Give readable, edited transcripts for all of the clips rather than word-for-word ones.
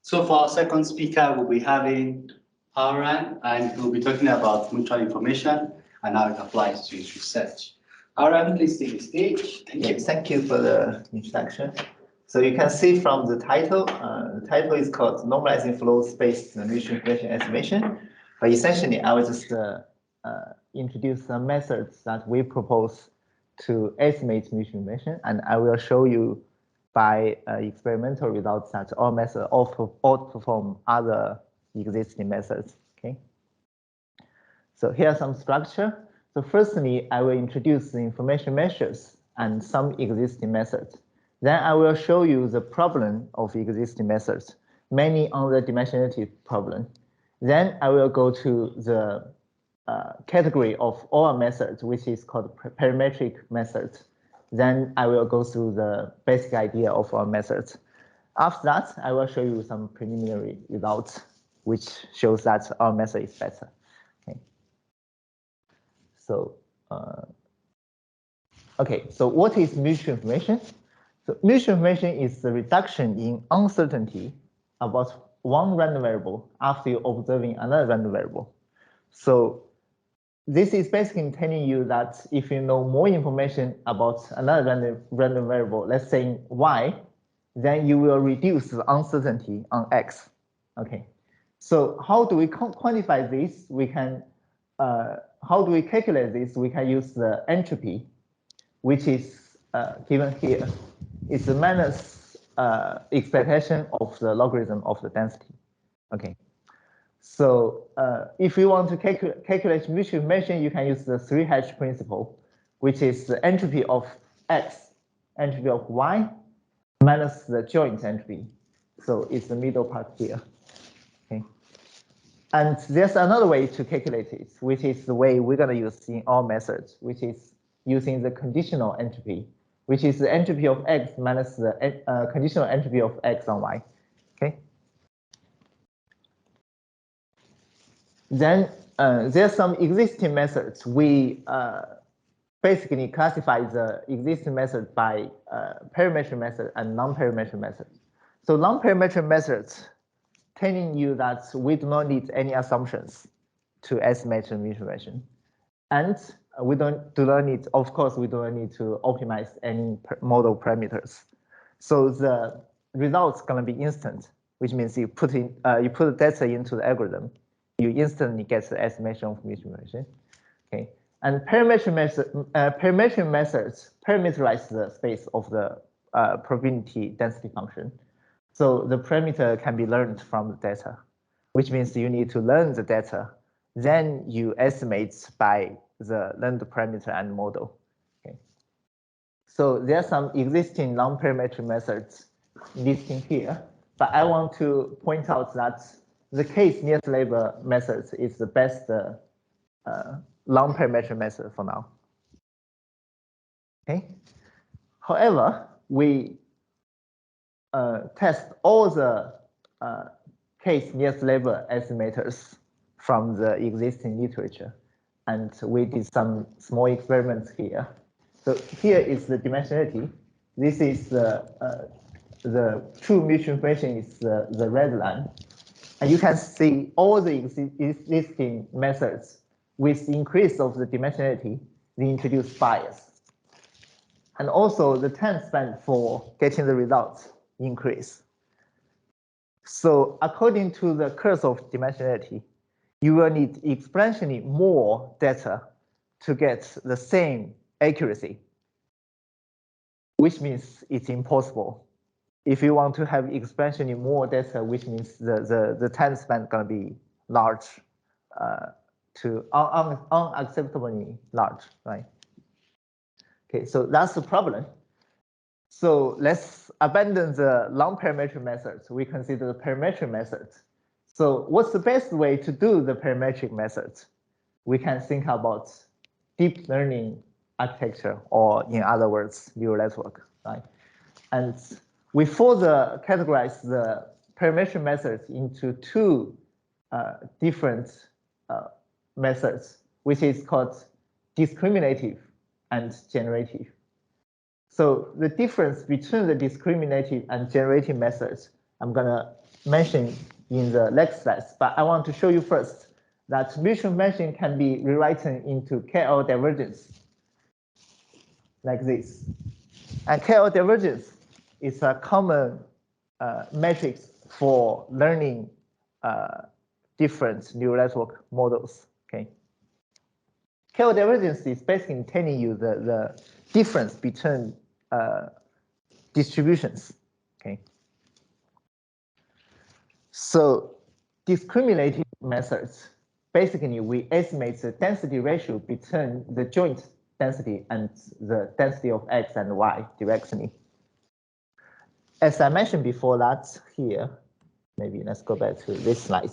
So for our second speaker, we'll be having Haoran, and he'll be talking about mutual information and how it applies to his research. Haoran, please take the stage. Thank you for the introduction. So you can see from the title is called Normalizing Flow-Based Mutual Information Estimation. But essentially, I will just introduce some methods that we propose to estimate mutual information, and I will show you by experimental results that all methods outperform other existing methods. Okay. So here's some structure. So firstly, I will introduce the information measures and some existing methods. Then I will show you the problem of existing methods, mainly on the dimensionality problem. Then I will go to the category of all methods, which is called parametric methods. Then I will go through the basic idea of our methods. After that, I will show you some preliminary results, which shows that our method is better. Okay. So, so what is mutual information? So mutual information is the reduction in uncertainty about one random variable after you observing another random variable. So this is basically telling you that if you know more information about another random variable, let's say y, then you will reduce the uncertainty on x. Okay. So how do we quantify this? We can how do we calculate this? We can use the entropy, which is given here. It's the minus expectation of the logarithm of the density. Okay. So if you want to calculate mutual information, you can use the 3-hash principle, which is the entropy of x, entropy of y, minus the joint entropy. So it's the middle part here. Okay. And there's another way to calculate it, which is the way we're going to use in our methods, which is using the conditional entropy, which is the entropy of x minus the conditional entropy of x on y. Okay. Then there's some existing methods. We basically classify the existing method by parametric method and non-parametric method. So non-parametric methods telling you that we do not need any assumptions to estimate the mutual information. And we do not need, of course, we do not need to optimize any model parameters. So the results gonna be instant, which means you put the data into the algorithm, you instantly get the estimation of mutual information. Okay, and parametric methods parameterize the space of the probability density function. So the parameter can be learned from the data, which means you need to learn the data, then you estimate by the learned parameter and model. Okay. So there are some existing non-parametric methods listed here, but I want to point out that the case nearest labor method is the best non-parametric method for now. Okay. However, we test all the case nearest labor estimators from the existing literature, and we did some small experiments here. So here is the dimensionality. This is the true mutual information is the red line. And you can see all the existing methods with increase of the dimensionality, they introduce bias. And also the time spent for getting the results increase. So according to the curve of dimensionality, you will need exponentially more data to get the same accuracy, which means it's impossible. If you want to have exponentially more data, which means the time spent gonna be large, to unacceptably large, right? Okay, so that's the problem. So let's abandon the non-parametric methods. We consider the parametric methods. So what's the best way to do the parametric methods? We can think about deep learning architecture, or in other words, neural network, right? And we further categorize the parametric methods into two different methods, which is called discriminative and generative. So the difference between the discriminative and generative methods I'm gonna mention in the next slides, but I want to show you first that mutual mention can be rewritten into KL divergence like this. And KL divergence is a common metrics for learning different neural network models. Okay. KL divergence is basically telling you the difference between distributions. Okay. So discriminating methods, basically we estimate the density ratio between the joint density and the density of X and Y directionally. As I mentioned before that here, maybe let's go back to this slide.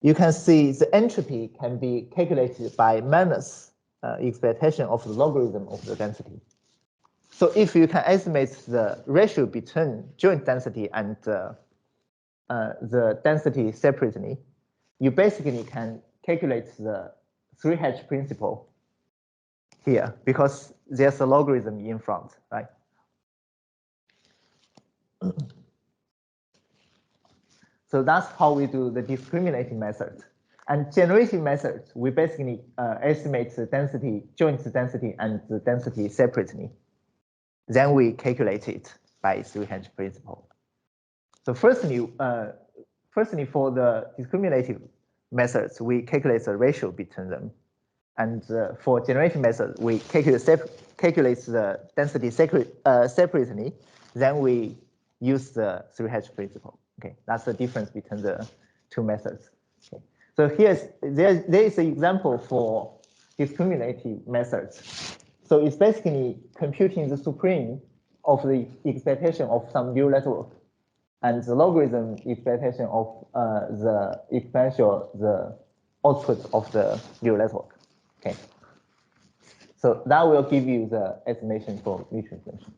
You can see the entropy can be calculated by minus expectation of the logarithm of the density. So if you can estimate the ratio between joint density and the density separately, you basically can calculate the 3H principle here because there's a logarithm in front, right? So that's how we do the discriminating method. And generating method, we basically estimate the density, joint density and the density separately. Then we calculate it by 3H principle. So firstly, for the discriminative methods, we calculate the ratio between them. And for generating method, we calculate the density separately. Then we use the 3H principle. Okay, that's the difference between the two methods. Okay. So there is an example for discriminative methods. So it's basically computing the supreme of the expectation of some neural network and the logarithm expectation of the exponential, the output of the neural network. Okay. So that will give you the estimation for mutual inflation.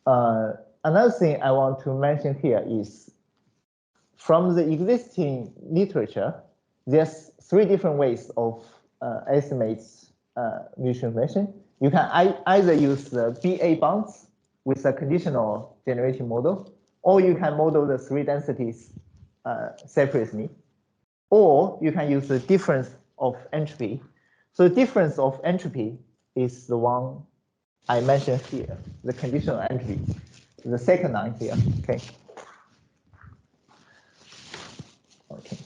Okay. Another thing I want to mention here is from the existing literature, there's 3 different ways of estimates mutual inflation. You can either use the BA bounds with a conditional generating model, or you can model the 3 densities separately, or you can use the difference of entropy. So the difference of entropy is the one I mentioned here, the conditional entropy, the second line here. Okay. Okay.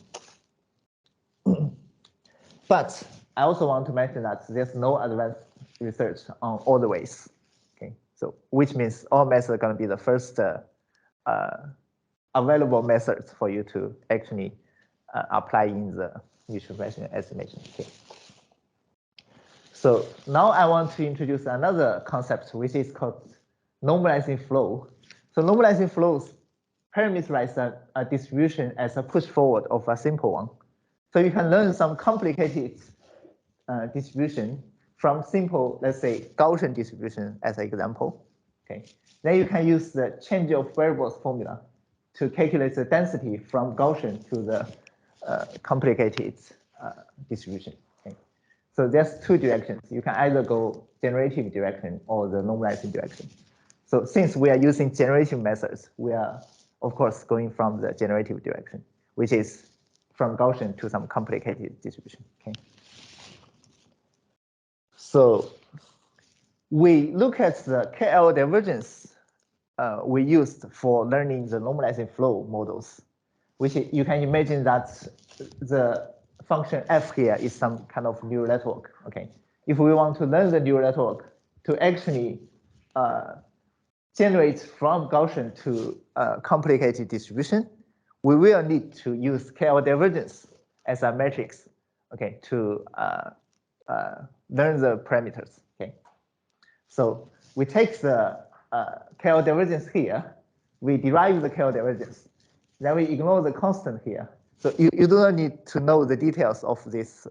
But I also want to mention that there's no advanced research on all the ways. Okay. So which means all methods are going to be the first available methods for you to actually apply in the mutual inflation estimation. Okay. So now I want to introduce another concept, which is called normalizing flow. So normalizing flows parameterize a distribution as a push forward of a simple one. So you can learn some complicated distribution from simple, let's say, Gaussian distribution as an example. Okay. Then you can use the change of variables formula to calculate the density from Gaussian to the complicated distribution. Okay. So there's 2 directions. You can either go generative direction or the normalizing direction. So since we are using generative methods, we are, of course, going from the generative direction, which is from Gaussian to some complicated distribution. Okay. So we look at the KL divergence we used for learning the normalizing flow models, which you can imagine that the function f here is some kind of neural network. Okay. If we want to learn the neural network to actually generate from Gaussian to complicated distribution, we will need to use KL divergence as a matrix, okay, to learn the parameters. Okay, so we take the KL divergence here, we derive the KL divergence, then we ignore the constant here. So you do not need to know the details of these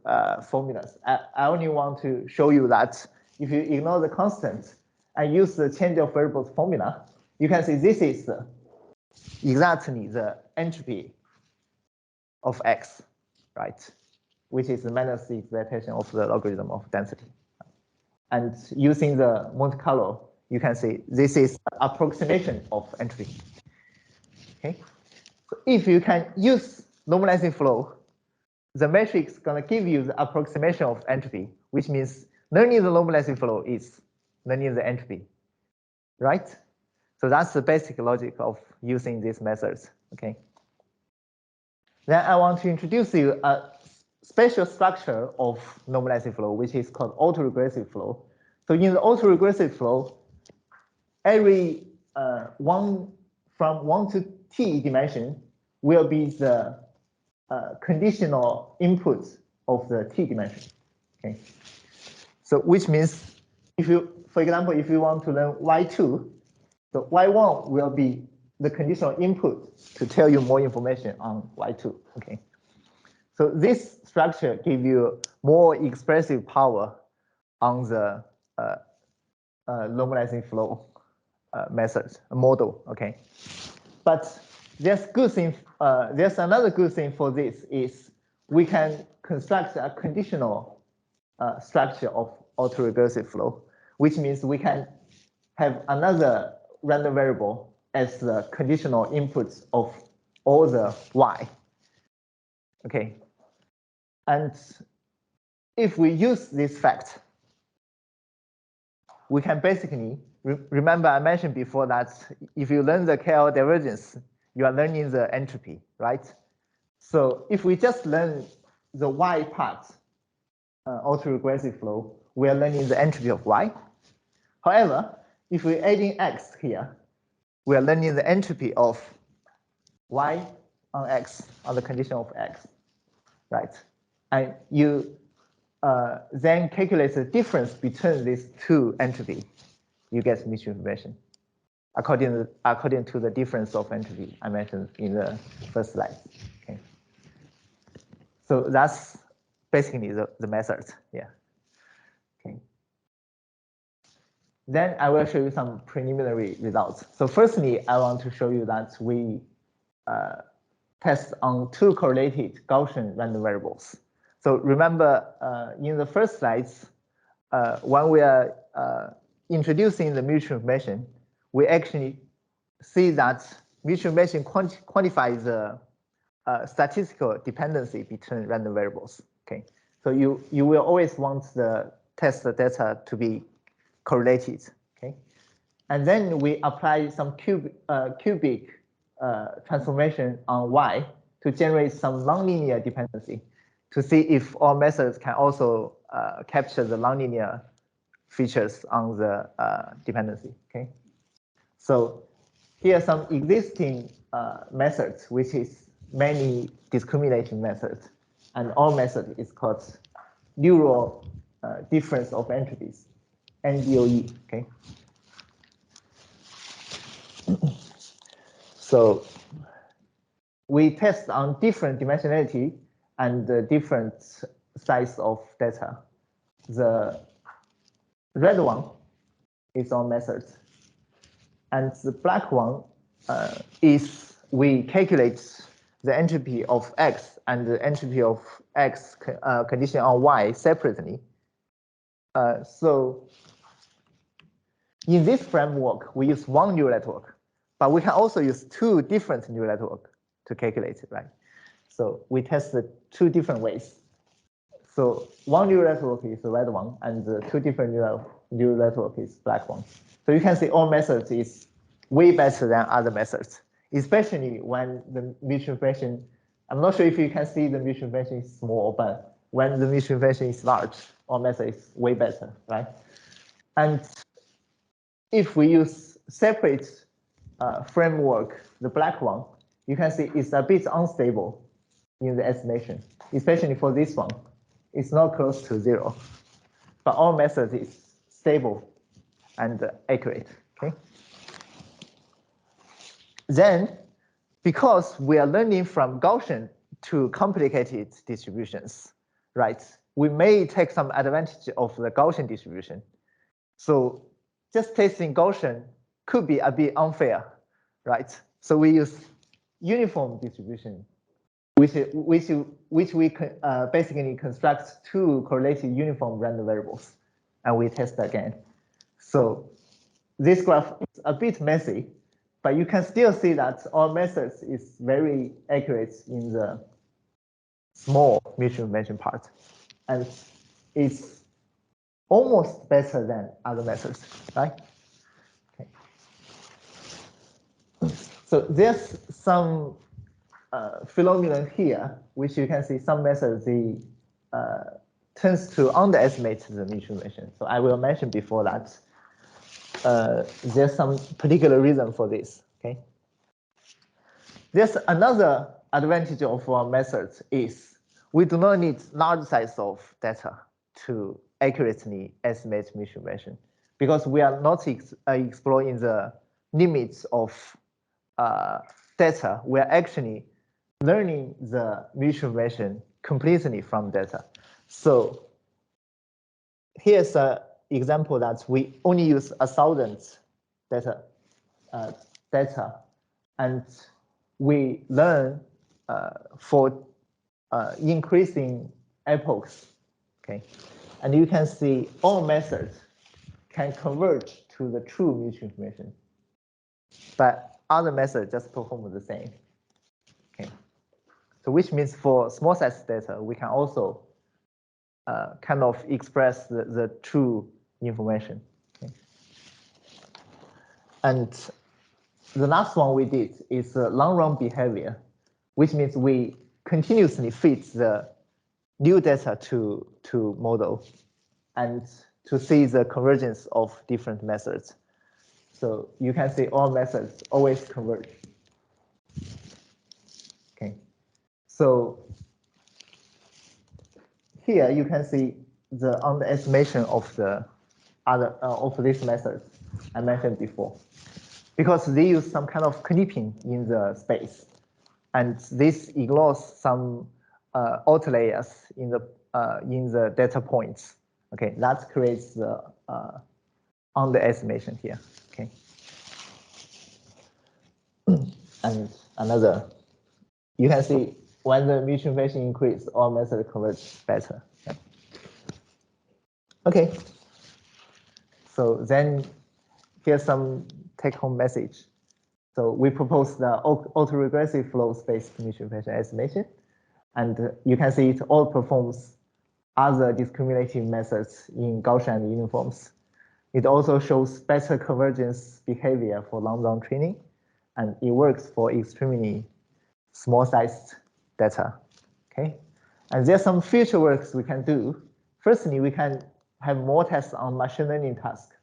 formulas. I only want to show you that if you ignore the constant and use the change of variables formula, you can see this is exactly the entropy of X, right? Which is minus the expectation of the logarithm of density. And using the Monte Carlo, you can see this is approximation of entropy. Okay, so if you can use normalizing flow, the matrix is going to give you the approximation of entropy, which means learning the normalizing flow is learning the entropy, right? So that's the basic logic of using these methods. Okay. Then I want to introduce you a special structure of normalizing flow, which is called autoregressive flow. So in the autoregressive flow, every from 1 to t dimension will be the conditional input of the t dimension. Okay. So which means if you, for example, if you want to learn y2, so y1 will be the conditional input to tell you more information on y2. Okay. So this structure gives you more expressive power on the normalizing flow method model. Okay. But there's good thing. There's another good thing for this is we can construct a conditional structure of autoregressive flow, which means we can have another random variable as the conditional inputs of all the y. Okay, and if we use this fact, we can basically remember I mentioned before that if you learn the KL divergence, you are learning the entropy, right? So if we just learn the y part, autoregressive flow, we are learning the entropy of y. However, if we're adding x here, we are learning the entropy of y on x on the condition of x, right? And you then calculate the difference between these two entropy, you get mutual information according to the difference of entropy I mentioned in the first slide. Okay. So that's basically the method. Yeah. Okay. Then I will show you some preliminary results. So firstly, I want to show you that we test on two correlated Gaussian random variables. So remember in the first slides, when we are introducing the mutual information, we actually see that mutual information quantifies the statistical dependency between random variables. Okay, so you will always want the test data to be correlated. Okay, and then we apply some cubic transformation on y to generate some nonlinear dependency to see if all methods can also capture the nonlinear features on the dependency. Okay, so here are some existing methods, which is many discriminating methods, and all method is called neural difference of entities, NDOE. Okay. So we test on different dimensionality and different size of data. The red one is our method, and the black one is we calculate the entropy of x and the entropy of x condition on y separately. So in this framework, we use one neural network, but we can also use two different neural networks to calculate it, right? So we tested two different ways. So one neural network is the red one, and the two different neural network is black one. So you can see all methods is way better than other methods, especially when the mutual information, I'm not sure if you can see the mutual information is small, but when the mutual information is large, all method is way better, right? And if we use separate framework, the black one, you can see it's a bit unstable in the estimation, especially for this one. It's not close to 0, but all methods is stable and accurate. Okay. Then, because we are learning from Gaussian to complicated distributions, right? We may take some advantage of the Gaussian distribution. So just testing Gaussian could be a bit unfair, right? So we use uniform distribution, which we basically construct two correlated uniform random variables, and we test again. So this graph is a bit messy, but you can still see that our methods is very accurate in the small mutual information part, and it's almost better than other methods, right? Okay. So there's some phenomenon here, which you can see some methods they tends to underestimate the mutual information. So I will mention before that there's some particular reason for this. Okay. There's another advantage of our methods is we do not need large size of data to accurately estimate mutual information because we are not exploring the limits of data. We are actually learning the mutual information completely from data. So here's an example that we only use 1,000 data, and we learn for increasing epochs. Okay, and you can see all methods can converge to the true mutual information, but other methods just perform the same. Okay, so which means for small size data, we can also kind of express the true information. Okay. And the last one we did is long run behavior, which means we continuously feed the new data to model and to see the convergence of different methods. So you can see all methods always converge. Okay, so here you can see the underestimation of the other of this method I mentioned before, because they use some kind of clipping in the space, and this ignores some outliers in the data points. Okay, that creates the underestimation here. Okay, and another, you can see when the mutual information increase, all methods converge better. Okay, so then here's some take-home message. So we propose the autoregressive flow-based mutual information estimation, and you can see it all performs other discriminative methods in Gaussian and uniforms. It also shows better convergence behavior for long-run training, and it works for extremely small-sized data. Okay, and there's some future works we can do. Firstly, we can have more tests on machine learning tasks,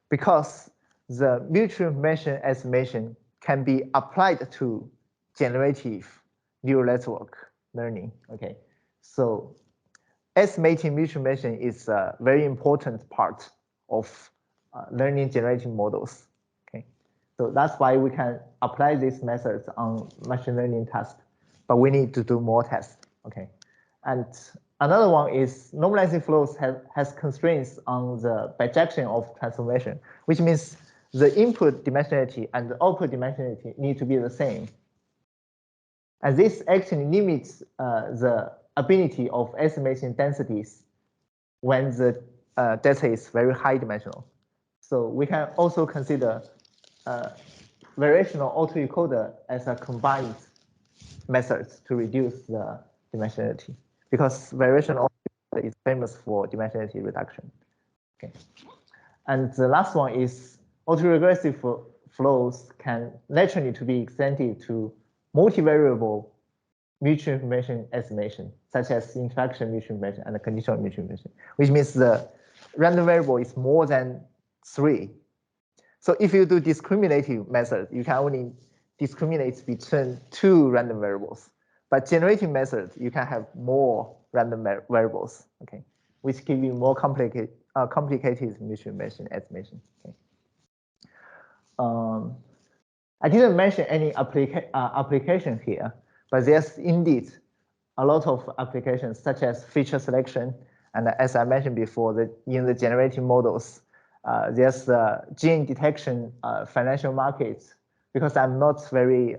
because the mutual information estimation can be applied to generative neural network learning. Okay, so estimating mutual information is a very important part of learning generative models. Okay, so that's why we can apply these methods on machine learning tasks, but we need to do more tests. Okay, and another one is normalizing flows has constraints on the bijection of transformation, which means the input dimensionality and the output dimensionality need to be the same. And this actually limits the ability of estimating densities when the data is very high dimensional. So we can also consider variational autoencoder as a combined method to reduce the dimensionality, because variational autoencoder is famous for dimensionality reduction. Okay, and the last one is autoregressive flows can naturally to be extended to multivariable mutual information estimation, such as interaction mutual information and conditional mutual information, which means the random variable is more than 3. So if you do discriminative method, you can only discriminate between 2 random variables. But generative method, you can have more random variables, okay, which give you more complicated mutual information estimation. Okay. I didn't mention any application here, but there's indeed a lot of applications, such as feature selection, and as I mentioned before, in the generative models, there's gene detection, financial markets. Because I'm not very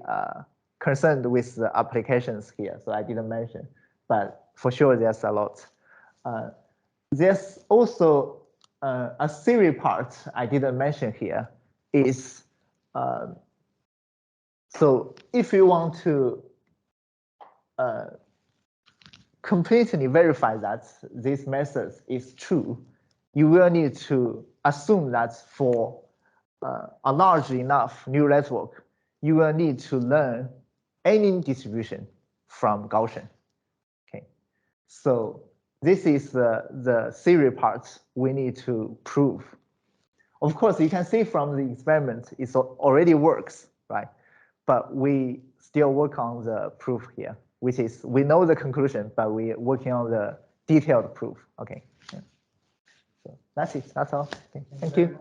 concerned with the applications here, so I didn't mention. But for sure, there's a lot. There's also a theory part I didn't mention here is So if you want to completely verify that this method is true, you will need to assume that for a large enough neural network, you will need to learn any distribution from Gaussian. Okay, so this is the theory part we need to prove. Of course, you can see from the experiment it already works, right? But we still work on the proof here, which is we know the conclusion, but we're working on the detailed proof. Okay, yeah. So that's it. That's all. Okay. Thank you.